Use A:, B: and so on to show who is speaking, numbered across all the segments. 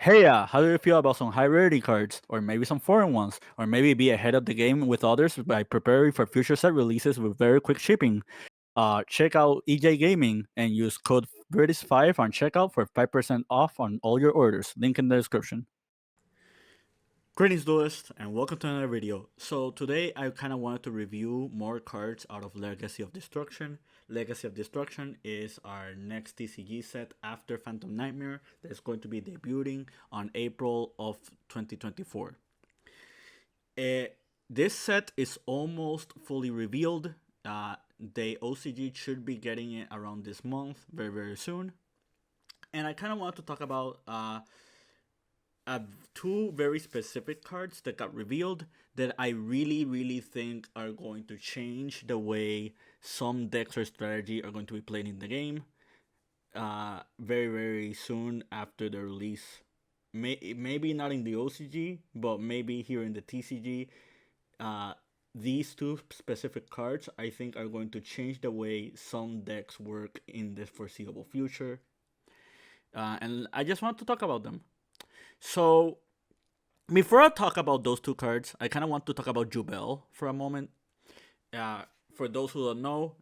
A: Hey, how do you feel about some high rarity cards, or maybe some foreign ones, or maybe be ahead of the game with others by preparing for future set releases with very quick shipping? Check out EJ Gaming and use code British5 on checkout for 5% off on all your orders. Link in the description. Greetings, duelist, and welcome to another video. So today I kind of wanted to review more cards out of Legacy of Destruction. Legacy of Destruction is our next TCG set after Phantom Nightmare that is going to be debuting on April of 2024. This set is almost fully revealed. The OCG should be getting it around this month, very soon. And I kind of want to talk about two very specific cards that got revealed that I really think are going to change the way some decks or strategy are going to be played in the game very soon after the release. Maybe not in the OCG, but maybe here in the TCG. These two specific cards I think are going to change the way some decks work in the foreseeable future. And I just want to talk about them. So, before I talk about those two cards, I kind of want to talk about Yubel for a moment. For those who don't know,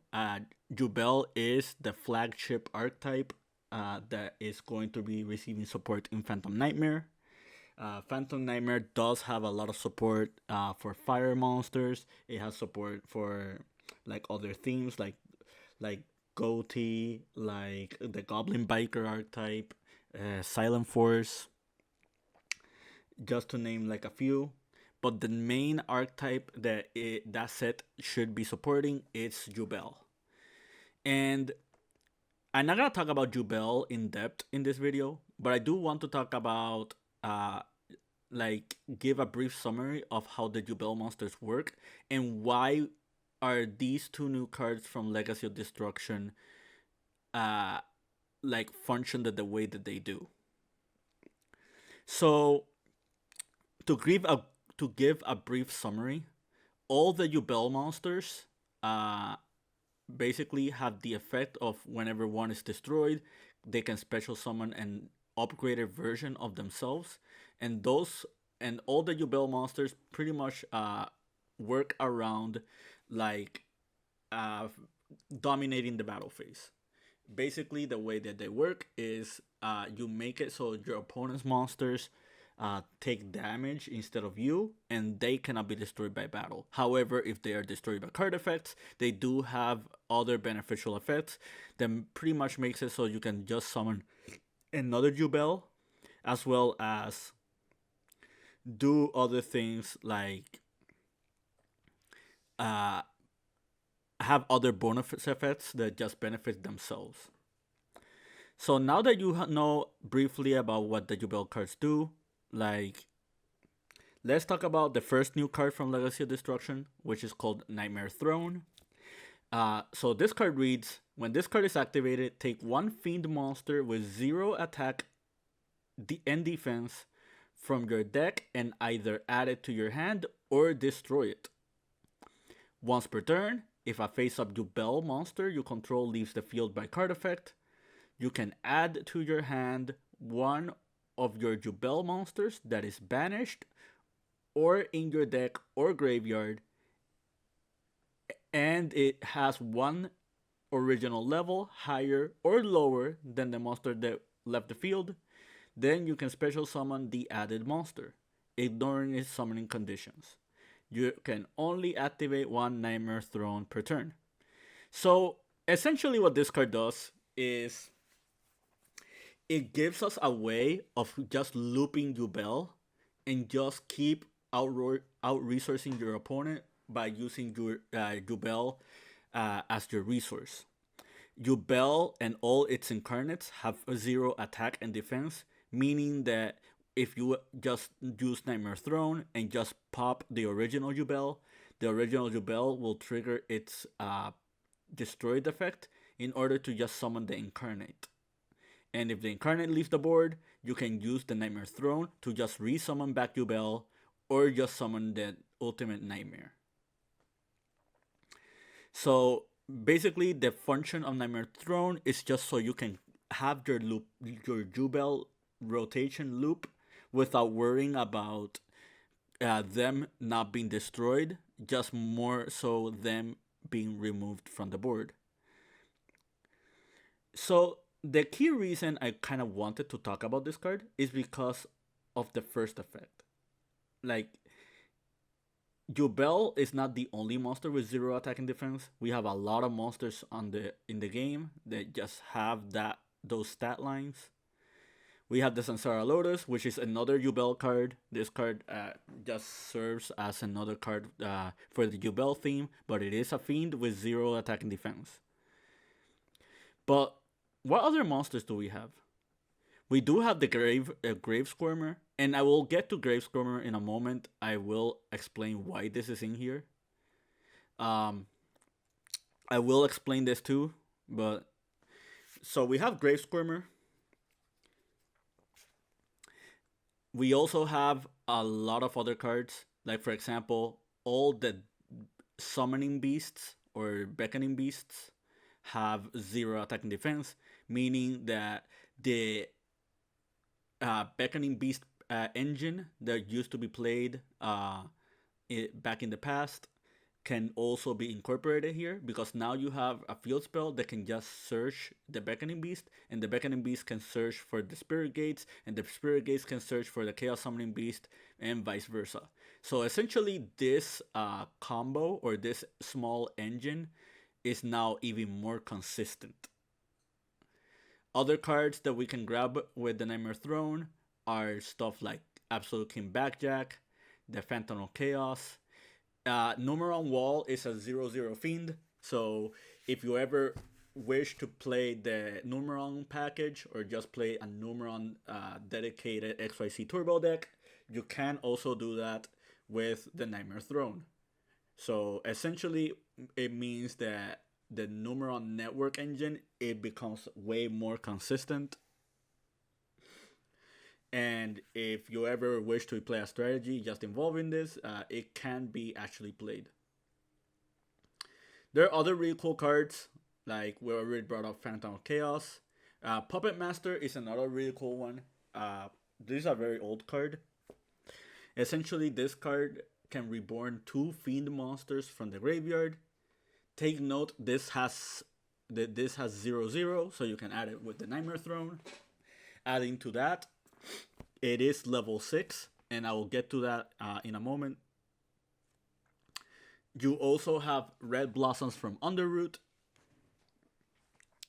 A: Yubel is the flagship archetype that is going to be receiving support in Phantom Nightmare. Phantom Nightmare does have a lot of support for fire monsters. It has support for like other themes like Goatee, like the Goblin Biker archetype, Silent Force, just to name like a few. But the main archetype that set should be supporting is Yubel. And I'm not gonna talk about Yubel in depth in this video, but I do want to talk about give a brief summary of how the Yubel monsters work and why are these two new cards from Legacy of Destruction function the way that they do. So to give a brief summary, all the Yubel monsters basically have the effect of whenever one is destroyed, they can special summon an upgraded version of themselves, and all the Yubel monsters pretty much work around like dominating the battle phase. Basically, the way that they work is you make it so your opponent's monsters take damage instead of you, and they cannot be destroyed by battle. However, if they are destroyed by card effects, they do have other beneficial effects that pretty much makes it so you can just summon another Yubel, as well as do other things like have other bonus effects that just benefit themselves. So now that you know briefly about what the Yubel cards do, let's talk about the first new card from Legacy of Destruction, which is called Nightmare Throne. So this card reads, when this card is activated, take one Fiend monster with 0 attack and defense from your deck and either add it to your hand or destroy it. Once per turn, if a face-up Yubel monster you control leaves the field by card effect, you can add to your hand one of your Yubel monsters that is banished or in your deck or graveyard, and it has one original level higher or lower than the monster that left the field, then you can special summon the added monster, ignoring its summoning conditions. You can only activate one Nightmare Throne per turn. So essentially what this card does is it gives us a way of just looping Yubel and just keep out resourcing your opponent by using your Yubel as your resource. Yubel and all its incarnates have 0 attack and defense, meaning that if you just use Nightmare Throne and just pop the original Yubel will trigger its destroyed effect in order to just summon the incarnate. And if the incarnate leaves the board, you can use the Nightmare Throne to just resummon back Yubel or just summon the ultimate nightmare. So basically, the function of Nightmare Throne is just so you can have your Yubel rotation loop without worrying about them not being destroyed, just more so them being removed from the board. So the key reason I kind of wanted to talk about this card is because of the first effect. Like, Yubel is not the only monster with zero attack and defense. We have a lot of monsters on the in the game that just have those stat lines. We have the Sansara Lotus, which is another Yubel card. This card just serves as another card for the Yubel theme, but it is a Fiend with zero attack and defense. But what other monsters do we have? We do have the Grave Squirmer, and I will get to Grave Squirmer in a moment. I will explain why this is in here. I will explain this too, but so we have Grave Squirmer. We also have a lot of other cards, like for example, all the summoning beasts or beckoning beasts have zero attack and defense, meaning that the beckoning beast engine that used to be played back in the past can also be incorporated here, because now you have a field spell that can just search the beckoning beast, and the beckoning beast can search for the spirit gates, and the spirit gates can search for the chaos summoning beast, and vice versa. So essentially this combo, or this small engine, is now even more consistent. Other cards that we can grab with the Nightmare Throne are stuff like Absolute King Backjack, the Phantom of Chaos. Numeron Wall is a 0/0 Fiend, so if you ever wish to play the Numeron package or just play a Numeron dedicated XYZ Turbo deck, you can also do that with the Nightmare Throne. So essentially, it means that the Numeron network engine, it becomes way more consistent. And if you ever wish to play a strategy just involving this, it can be actually played. There are other really cool cards, like we already brought up Phantom of Chaos. Puppet Master is another really cool one. This is a very old card. Essentially, this card can reborn 2 Fiend monsters from the graveyard. Take note, this has 0/0, so you can add it with the Nightmare Throne. Adding to that, it is level 6, and I will get to that in a moment. You also have Red Blossoms from Underroot,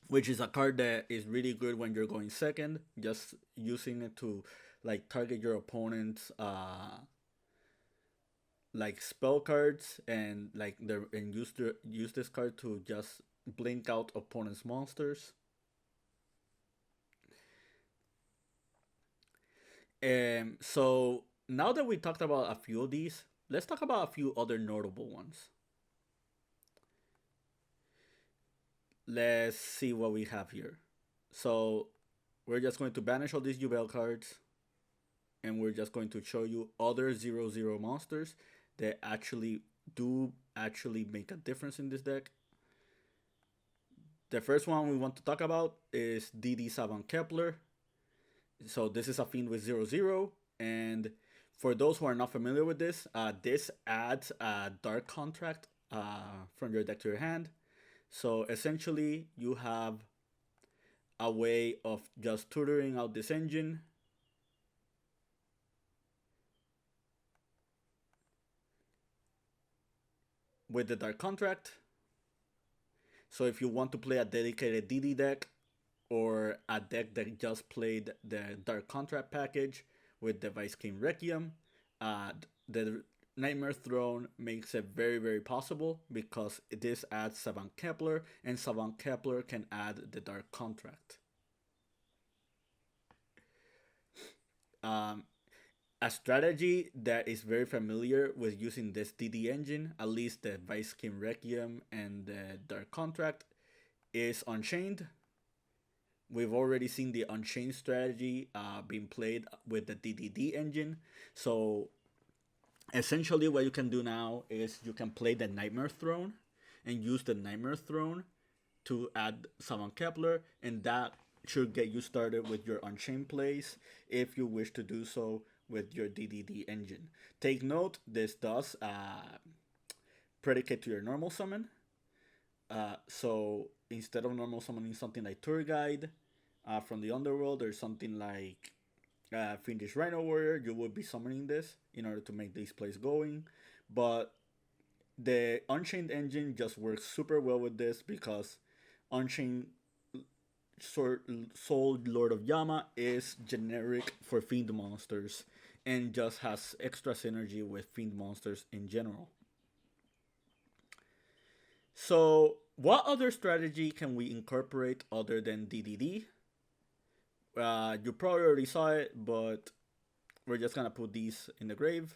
A: which is a card that is really good when you're going second, just using it to like target your opponent's like spell cards, and like use this card to just blink out opponent's monsters. So now that we talked about a few of these, let's talk about a few other notable ones. Let's see what we have here. So we're just going to banish all these Yubel cards, and we're just going to show you other 0/0 monsters that actually make a difference in this deck. The first one we want to talk about is DD Savant Kepler. So this is a Fiend with 0/0, and for those who are not familiar with this, this adds a Dark Contract from your deck to your hand. So essentially, you have a way of just tutoring out this engine. With the Dark Contract. So if you want to play a dedicated DD deck, or a deck that just played the Dark Contract package with the Vice King Requiem, the Nightmare Throne makes it very, very possible, because this adds Savant Kepler, and Savant Kepler can add the Dark Contract. A strategy that is very familiar with using this DD engine, at least the Vice King Requiem and the Dark Contract, is Unchained. We've already seen the Unchained strategy being played with the DDD engine. So essentially what you can do now is you can play the Nightmare Throne and use the Nightmare Throne to add Savant Kepler, and that should get you started with your Unchained plays if you wish to do so with your DDD engine. Take note, this does predicate to your normal summon. So instead of normal summoning something like Tour Guide from the Underworld or something like Fiendish Rhino Warrior, you would be summoning this in order to make these plays going. But the Unchained engine just works super well with this because Unchained Soul Lord of Yama is generic for Fiend monsters and just has extra synergy with Fiend monsters in general. So, what other strategy can we incorporate other than DDD? You probably already saw it, but we're just gonna put these in the grave.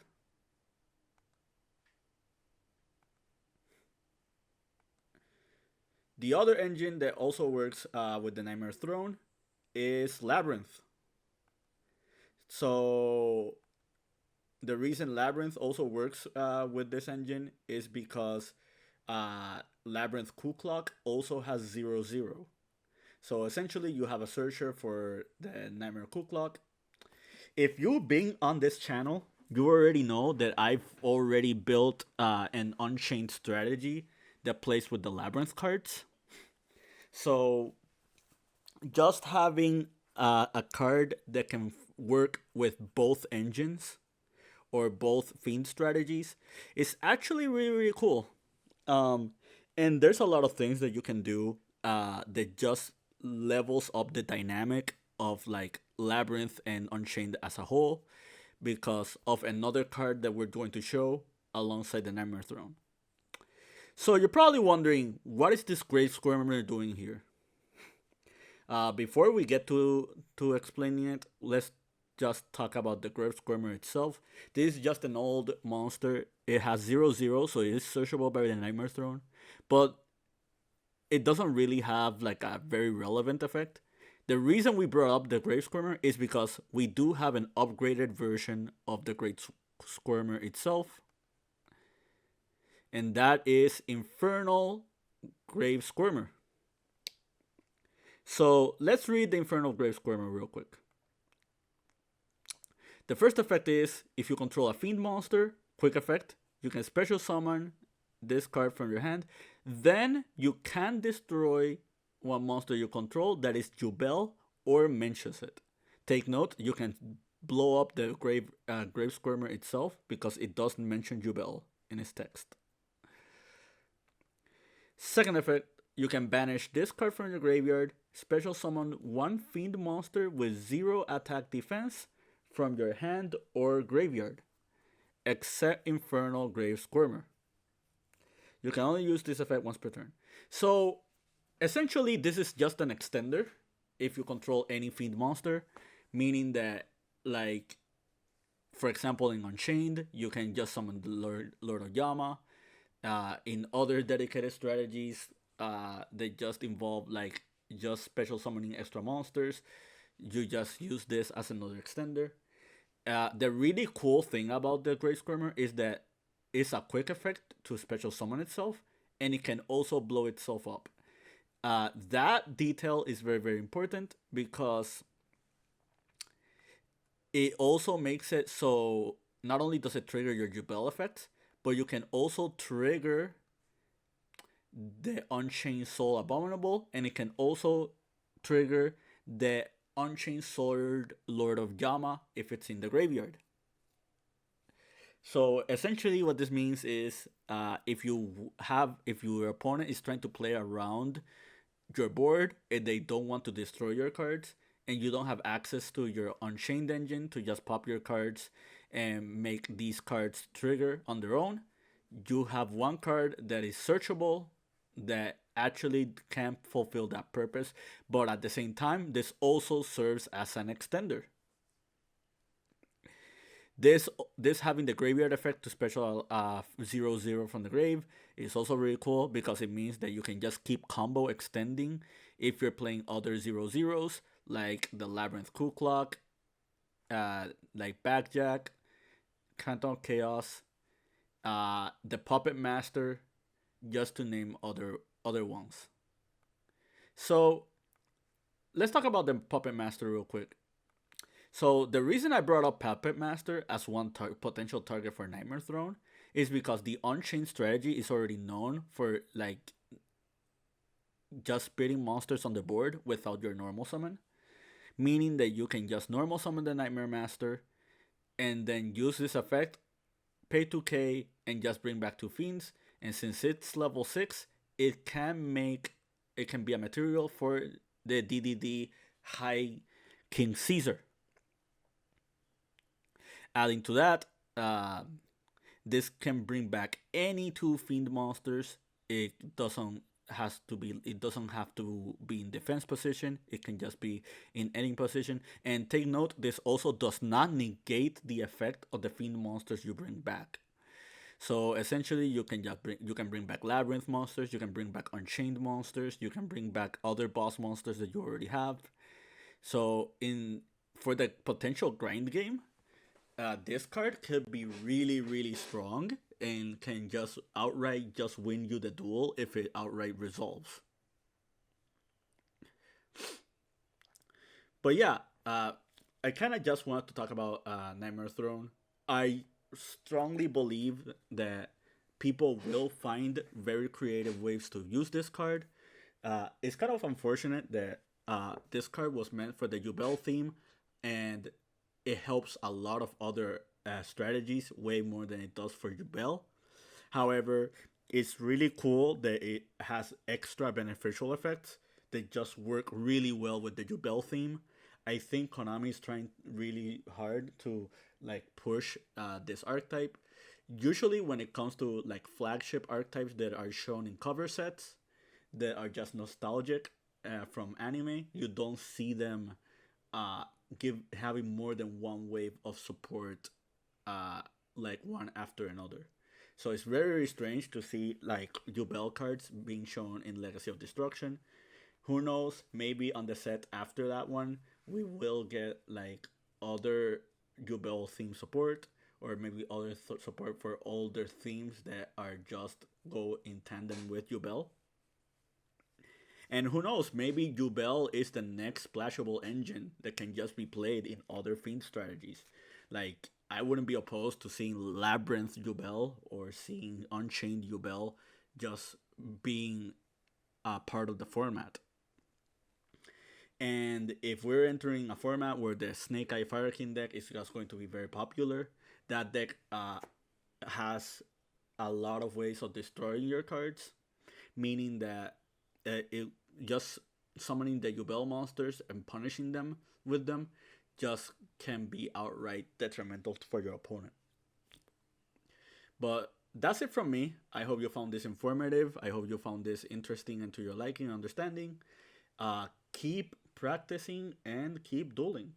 A: The other engine that also works with the Nightmare Throne is Labrynth. So the reason Labrynth also works with this engine is because Labrynth Coup Clock also has 0/0. So essentially, you have a searcher for the Nightmare Coup Clock. If you've been on this channel, you already know that I've already built an Unchained strategy that plays with the Labrynth cards. So just having a card that can work with both engines or both Fiend strategies is actually really, really cool. And there's a lot of things that you can do that just levels up the dynamic of like Labrynth and Unchained as a whole because of another card that we're going to show alongside the Nightmare Throne. So you're probably wondering, what is this Grave Squirmer doing here? Before we get to explaining it, let's just talk about the Grave Squirmer itself. This is just an old monster. It has 0/0, so it is searchable by the Nightmare Throne, but it doesn't really have like a very relevant effect. The reason we brought up the Grave Squirmer is because we do have an upgraded version of the Grave Squirmer itself, and that is Infernal Grave Squirmer. So let's read the Infernal Grave Squirmer real quick. The first effect is, if you control a Fiend monster, quick effect, you can special summon this card from your hand. Then you can destroy one monster you control that is Yubel or mentions it. Take note, you can blow up the Grave Squirmer itself because it doesn't mention Yubel in its text. Second effect, you can banish this card from your graveyard, special summon one Fiend monster with 0 attack defense from your hand or graveyard, except Infernal Grave Squirmer. You can only use this effect once per turn. So essentially, this is just an extender if you control any Fiend monster, meaning that, like, for example, in Unchained, you can just summon the Lord of Yama. In other dedicated strategies, they just involve like just special summoning extra monsters. You just use this as another extender. The really cool thing about the Grave Squirmer is that it's a quick effect to special summon itself, and it can also blow itself up. That detail is very, very important because it also makes it so not only does it trigger your Yubel effect, but you can also trigger the Unchained Soul Abominable, and it can also trigger the Unchained Sword Lord of Yama if it's in the graveyard. So essentially what this means is if your opponent is trying to play around your board and they don't want to destroy your cards, and you don't have access to your Unchained engine to just pop your cards and make these cards trigger on their own, you have one card that is searchable that actually can fulfill that purpose, but at the same time, this also serves as an extender. This having the graveyard effect to special 0/0 from the grave is also really cool because it means that you can just keep combo extending if you're playing other 0/0s like the Labrynth Coup Clock, like Backjack, Canton Chaos, the Puppet Master, just to name other ones. So let's talk about the Puppet Master real quick. So the reason I brought up Puppet Master as one potential target for Nightmare Throne is because the Unchained strategy is already known for like just spitting monsters on the board without your normal summon, meaning that you can just normal summon the Nightmare Master and then use this effect, pay 2k, and just bring back two Fiends. And since it's level 6, it can be a material for the DDD High King Caesar. Adding to that, this can bring back any two Fiend monsters. It doesn't have to be in defense position. It can just be in any position. And take note, this also does not negate the effect of the Fiend monsters you bring back. So essentially, you can bring back Labrynth monsters, you can bring back Unchained monsters, you can bring back other boss monsters that you already have. So in for the potential grind game, this card could be really really strong and can just outright just win you the duel if it outright resolves. But yeah, I kind of just wanted to talk about Nightmare Throne. I strongly believe that people will find very creative ways to use this card. It's kind of unfortunate that this card was meant for the Yubel theme, and it helps a lot of other strategies way more than it does for Yubel. However, it's really cool that it has extra beneficial effects that just work really well with the Yubel theme. I think Konami is trying really hard to like push this archetype. Usually, when it comes to like flagship archetypes that are shown in cover sets that are just nostalgic from anime, you don't see them give having more than one wave of support, like one after another. So it's very, very strange to see like Yubel cards being shown in Legacy of Destruction. Who knows? Maybe on the set after that one, we will get like other Yubel theme support, or maybe other support for older themes that are just go in tandem with Yubel. And who knows? Maybe Yubel is the next splashable engine that can just be played in other Fiend strategies. Like I wouldn't be opposed to seeing Labrynth Yubel or seeing Unchained Yubel just being a part of the format. And if we're entering a format where the Snake Eye Fire King deck is just going to be very popular, that deck has a lot of ways of destroying your cards, meaning that it just summoning the Yubel monsters and punishing them with them just can be outright detrimental for your opponent. But that's it from me. I hope you found this informative. I hope you found this interesting and to your liking and understanding. Keep practicing and keep dueling.